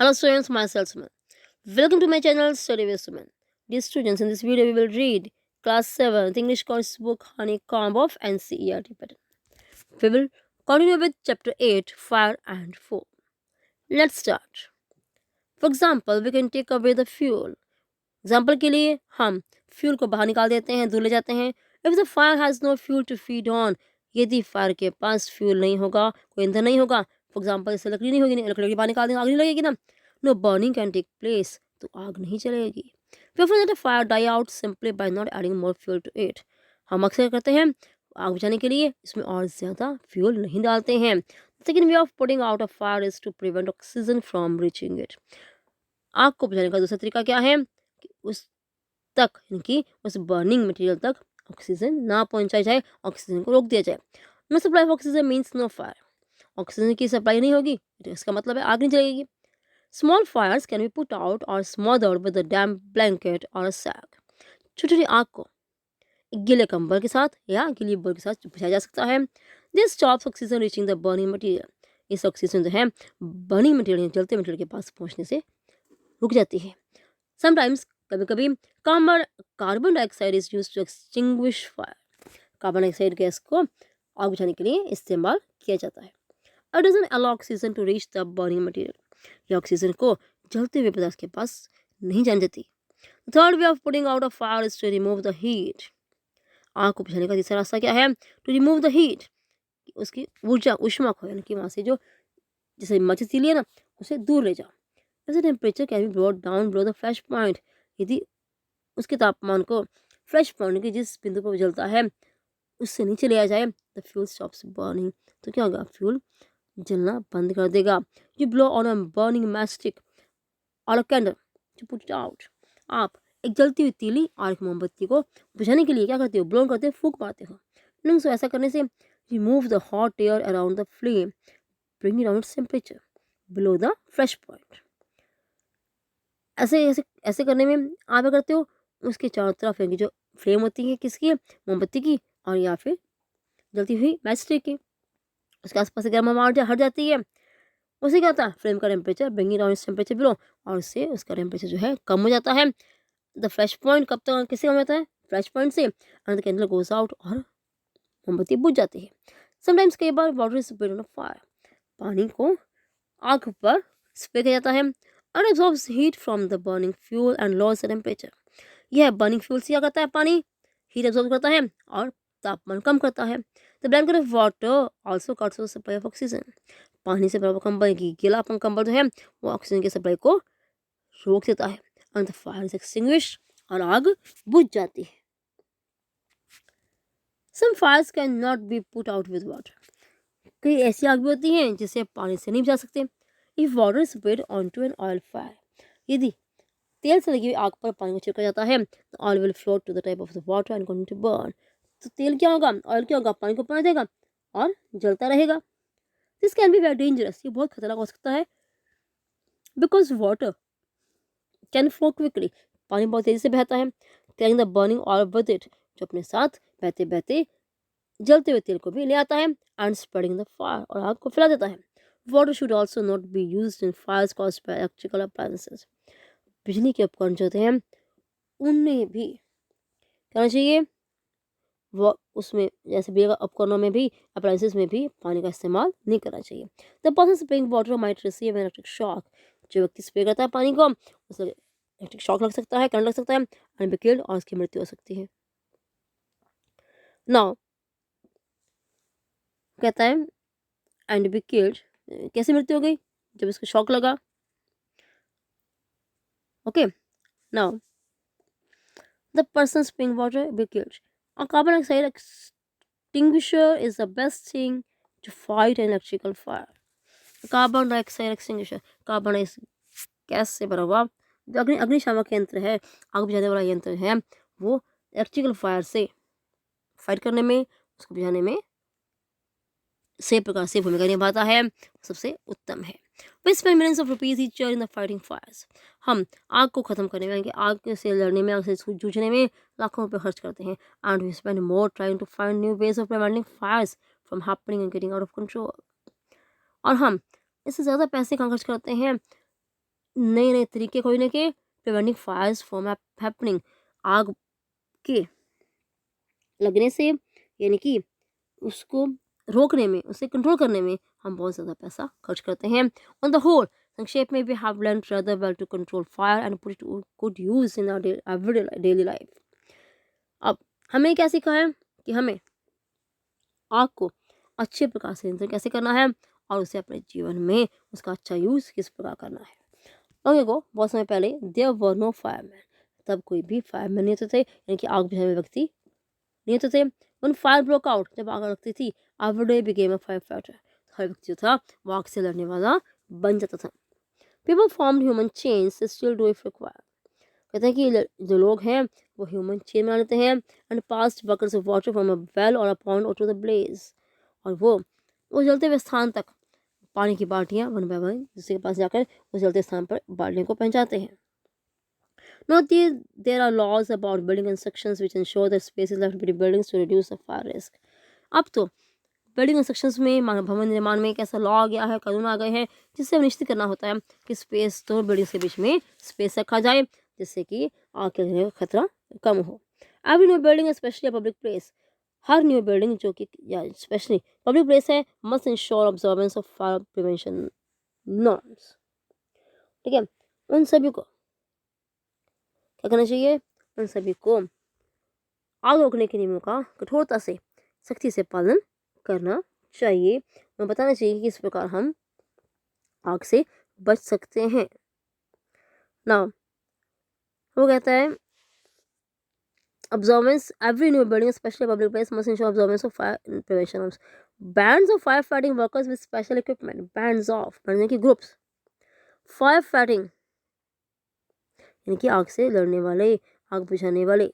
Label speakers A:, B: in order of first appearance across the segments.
A: Hello students, myself Suman. Welcome to my channel Study with Suman. Dear students, in this video we will read class 7th English course book Honeycomb of NCERT pattern. We will continue with chapter 8 Fire and Foam. Let's start. For example, we can take away the fuel. Example के लिए हम fuel को बाहर निकाल देते हैं, दूर ले जाते हैं. If the fire has no fuel to feed on, यदि फायर के पास फ्यूल नहीं होगा, कोई ईंधन नहीं होगा, फॉर एग्जाम्पल जैसे लकड़ी नहीं होगी, लकड़ी बाहर निकाल देंगे, आग नहीं लगेगी ना. No burning can take place, तो आग नहीं चलेगी. फिर that fire die out simply by not adding more fuel to it. हम अक्सर करते हैं आग बुझाने के लिए इसमें और ज़्यादा फ्यूल नहीं डालते हैं. Second way of putting out a fire is to prevent oxygen from reaching it. आग को बुझाने का दूसरा तरीका क्या है कि उस तक यानी कि उस बर्निंग मटेरियल तक ऑक्सीजन ना पहुंचाई जाए, ऑक्सीजन को रोक दिया जाए. No supply of oxygen means no fire. Oxygen की सप्लाई नहीं होगी तो इसका मतलब है आग नहीं जलेगी. Small fires can be put out और smothered with a damp blanket और अ सैक. छोटी छोटी आग को एक गीले कंबल के साथ या गीली बोल के साथ बुझाया जा सकता है. This stops oxygen reaching the burning material. इस ऑक्सीजन जो है बर्निंग मटेरियल जलते मटेरियल के पास पहुंचने से रुक जाती है. समटाइम्स कभी कभी carbon dioxide is use to extinguish fire. Carbon dioxide gas को आग बुझाने के लिए इस्तेमाल किया जाता है. It doesn't allow oxygen to reach the burning material. यह ऑक्सीजन को जलते हुए पदार्थ के पास नहीं जाने देती. Third way of putting out a fire is to remove the heat. आग को बुझाने का तीसरा रास्ता क्या है? To remove the heat. उसकी ऊर्जा उष्मा को यानी कि वहाँ से जो जैसे मचती है ना उसे दूर ले जाओ. ऐसे temperature can be brought down below the flash point. यदि उसके तापमान को फ्लैश पॉइंट के जिस बिंदु पर जलता है उससे नीचे लिया जाए, द फ्यूल स्टॉप्स बर्निंग. तो क्या होगा? फ्यूल जलना बंद कर देगा. You blow on a burning matchstick और a candle to put it out. आप एक जलती हुई तीली और एक मोमबत्ती को बुझाने के लिए क्या करते हो? ब्लो करते हो, फूंक मारते हो. सो ऐसा करने से remove the hot air around the flame, bring it down its temperature below the flash point. ऐसे ऐसे ऐसे करने में आप क्या करते हो? उसके चारों तरफ यानी जो फ्लेम होती है किसकी? मोमबत्ती की और या फिर जलती हुई मैच स्टिक की, उसके आसपास से गर्म हवा हट जाती है. उससे क्या होता है? फ्लेम का टेम्परेचर ब्रिंगिंग डाउन इस टेम्परेचर बिलो, और उससे उसका टेम्परेचर जो है कम हो जाता है. द फ्लैश पॉइंट कब तक किससे कम होता है? फ्लैश पॉइंट से. And the candle goes out और मोमबत्ती बुझ जाती है. समटाइम्स कई बार water is spread on a fire. पानी को आग पर स्प्रे किया जाता है. And absorbs heat from the burning fuel and lowers the temperature. यह बर्निंग फ्यूल से क्या करता है? पानी हीट एब्जॉर्ब करता है और तापमान कम करता है. The blanket of water also cuts the supply of oxygen. पानी से बना कंबल की गीलापन कंबल जो है वो ऑक्सीजन की सप्लाई को रोक देता है. And the fire is extinguished और आग बुझ जाती है. Some fires can not be put out with water. कई ऐसी आग भी होती हैं जिसे पानी से नहीं बुझा सकते. If water is spread onto an oil fire. यदि तेल से लगी हुई आग पर पानी को छिड़का जाता है तो oil will float to the type of the water and continue to burn. तो तेल क्या होगा? ऑयल क्या होगा? पानी को पकड़ देगा और जलता रहेगा. This can be very dangerous. ये बहुत खतरनाक हो सकता है. Because water can flow quickly. पानी बहुत तेजी से बहता है. Carrying the burning oil with it. जो अपने साथ बहते बहते जलते हुए तेल को भी ले आता है. And spreading the fire. और आग को फैला देता है. Water should also not be used in fires caused by electrical appliances. बिजली के उपकरण जो होते हैं उनमें भी करना चाहिए वो उसमें जैसे बिजली उपकरणों में भी अप्लायंसेस में भी पानी का इस्तेमाल नहीं करना चाहिए. The person spraying water might receive an electric shock. जो व्यक्ति स्प्रे करता है पानी को उसे इलेक्ट्रिक शॉक लग सकता है, करंट लग सकता है एंड बी किल्ड और उसकी मृत्यु हो सकती है. नाउ कहता है एंड बी किल्ड. कैसे मृत्यु हो गई? जब इसको शॉक लगा. Okay. Now the person spraying water be killed. और carbon dioxide extinguisher is the best thing to fight an electrical fire. Carbon dioxide extinguisher carbon gas से बना हुआ जो अग्निशामक यंत्र है, आग बुझाने वाला यंत्र है, वो इलेक्ट्रिकल फायर से फाइट करने में, उसको बुझाने में से प्रकार से भूमिका निभाता है, सबसे उत्तम है. We spend millions of rupees each year in the fighting fires. हम आग को ख़त्म करने में, आग से लड़ने में, आग से जूझने में लाखों रुपए खर्च करते हैं. And we spend more trying to find new ways of preventing fires from happening and getting out of control. और हम इससे ज़्यादा पैसे कहाँ खर्च करते हैं नए नए तरीके खोजने के, प्रिवेंटिंग फायर्स फ्रॉम हैपनिंग, आग के लगने से, यानी कि उसको रोकने में, उसे कंट्रोल करने में हम बहुत ज़्यादा पैसा खर्च करते हैं। ऑन द होल, संक्षेप में, we have learn rather well to control fire and put it to good use in our everyday daily life. अब हमें क्या सीखा है कि हमें आग को अच्छे प्रकार से नियंत्रण कैसे करना है और उसे अपने जीवन में उसका अच्छा यूज़ किस प्रकार करना है। ओके को बहुत समय पहले देयर वर नो फायरमैन, तब कोई भी फायरमैन नहीं होते थे, यानी कि आग बुझाने वाले व्यक्ति नहीं होते थे। वन फायर ब्रोक आउट, जब आग लगती थी, everyday became a fire fighter, हर व्यक्ति जो था वो आग से लड़ने वाला बन जाता था। People formed human chains still do if required, कहते हैं कि जो लोग हैं वो ह्यूमन चेन बना लेते हैं, and passed buckets of water from a well और a pond to the blaze, और वो जलते हुए स्थान तक पानी की बाल्टियां वन बाय वन जिसके पास जाकर उस जलते स्थान पर बाल्टियों को पहुंचाते हैं। Not there are laws about building constructions which ensure that space is left between buildings to reduce the fire risk. अब तो बिल्डिंग कंस्ट्रक्शंस में, भवन निर्माण में एक ऐसा लॉ आ गया है, कानून आ गए हैं, जिससे निश्चित करना होता है कि स्पेस तो बिल्डिंग्स के बीच में स्पेस रखा जाए, जिससे कि आग के लगने का खतरा कम हो। Every new building specially public place, हर न्यू बिल्डिंग जो कि या स्पेशली पब्लिक प्लेस है, must ensure observance of fire prevention norms. ठीक है, उन सभी को क्या करना चाहिए, उन सभी को आग रोकने के नियमों का कठोरता से, सख्ती से पालन करना चाहिए और बताना चाहिए कि किस प्रकार हम आग से बच सकते हैं ना। वो कहता है observance, every new building especially public place must ensure observance of fire prevention norms. Bands of firefighting workers with special equipment, bands यानी कि ग्रुप्स, फायर फाइटिंग यानी कि आग से लड़ने वाले, आग बुझाने वाले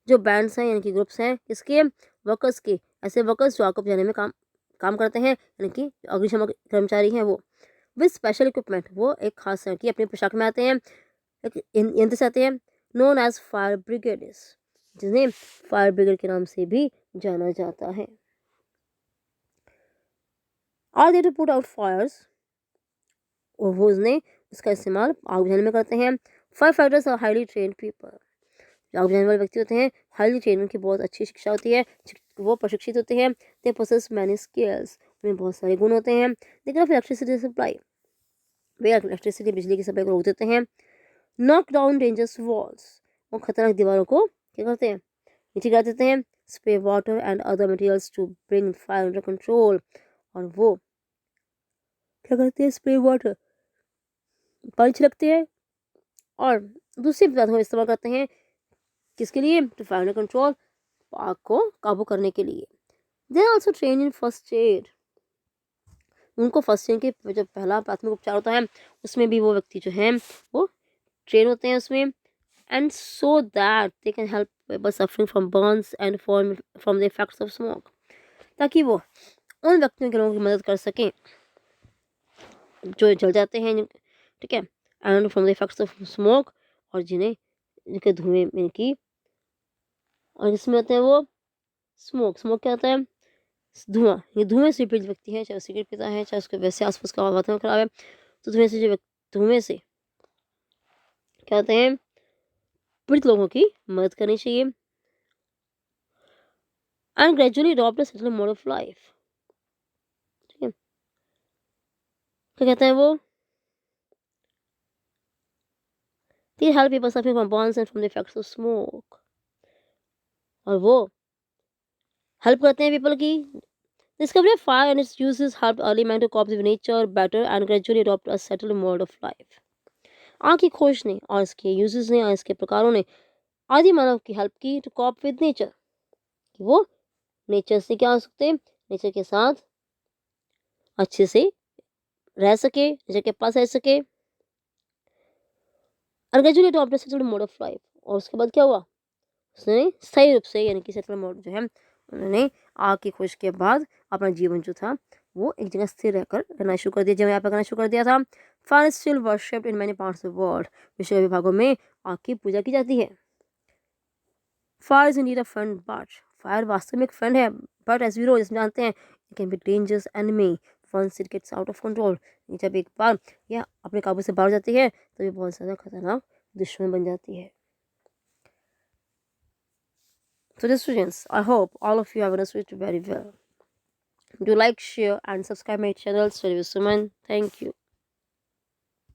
A: जो बैंड्स हैं यानी कि ग्रुप्स हैं, इसके वर्कर्स के, ऐसे वर्कर्स जो आग को बुझाने में काम करते हैं, यानी कि अग्निशमन कर्मचारी हैं, वो विद स्पेशल इक्विपमेंट, वो एक खास तरह की अपनी पोशाक में आते हैं, एक यंत्र से आते हैं, नोन एज फायर ब्रिगेडिस, जिन्हें फायर ब्रिगेड के नाम से भी जाना जाता है। Are they to put out fires, और वो उसका इस्तेमाल आग बुझाने में करते हैं। Fire fighters are highly trained people, आग बुझाने वाले व्यक्ति होते हैं हाईली ट्रेन, उनकी बहुत अच्छी शिक्षा होती है, वो प्रशिक्षित होते हैं। दे पोसेस मैनी स्किल्स, उनमें बहुत सारे गुण होते हैं। They can electricity supply, way electricity बिजली की सप्लाई को रोक देते हैं। नॉक डाउन डेंजरस वॉल्स, वो खतरनाक दीवारों को क्या करते हैं, नीचे गिरा देते हैं। Spray water and other materials to bring fire under control, और वो क्या करते हैं, स्प्रे वाटर पानी छिड़कते हैं और दूसरे पदार्थों का इस्तेमाल करते हैं, किसके लिए, टू फायर अंडर कंट्रोल, आग को काबू करने के लिए। They are also train in first aid, उनको फर्स्ट एड के जो पहला प्राथमिक उपचार होता है उसमें भी वो व्यक्ति जो है वो ट्रेन होते हैं उसमें। And so that they can help people suffering from Burns and from the effects of smoke, ताकि वो उन व्यक्तियों के लोगों की मदद कर सकें जो जल जाते हैं, ठीक है, and from the effects of smoke, और जिनके धुएं में की, और जिसमें होते हैं वो स्मोक क्या होता है, धुआं, ये धुएं से पीड़ित व्यक्ति है, चाहे सिगरेट पीता है, चाहे उसके वैसे आसपास का वातावरण खराब है, तो धुएं से क्या होते हैं, पीड़ित लोगों की मदद करनी चाहिए। And gradually adopt a settle mode of life, ठीक है, क्या कहते हैं वो, they help people suffering from Burns and from the effects of smoke, और वो हेल्प करते हैं पीपल की। Discovery of fire and its uses helped early man to cope with nature better and gradually adopt a settled mode of life. आग की खोज ने और इसके यूजेस ने और इसके प्रकारों ने आदि मानव की हेल्प की टू कॉप विद नेचर, कि वो नेचर से क्या हो सकते, नेचर के साथ अच्छे से रह सके, नेचर के पास रह सके। और gradually adopt a settled mode of life, और उसके बाद क्या हुआ, उसने स्थायी रूप से यानी कि सेटल्ड मोड जो है उन्होंने आग की खोज के बाद अपना जीवन जो था वो एक जगह स्थिर रहकर रहना शुरू कर दिया, जब यहाँ पर करना शुरू कर दिया था। Fire still worshipped in many parts of the world, विश्व के विभागों में आग की पूजा की जाती है। Fire is indeed a friend, but fire वास्तव में एक फ्रेंड है, बट एज वी नो, जैसे जानते हैं, it can be dangerous enemy once it gets out of control, जब एक बार यह अपने काबू से बाहर जाती है तो ये बहुत ज़्यादा खतरनाक दुश्मन बन जाती है. So dear students, I hope all of you have understood it very well. Do like, share and subscribe my channel, Study with Suman. Thank you.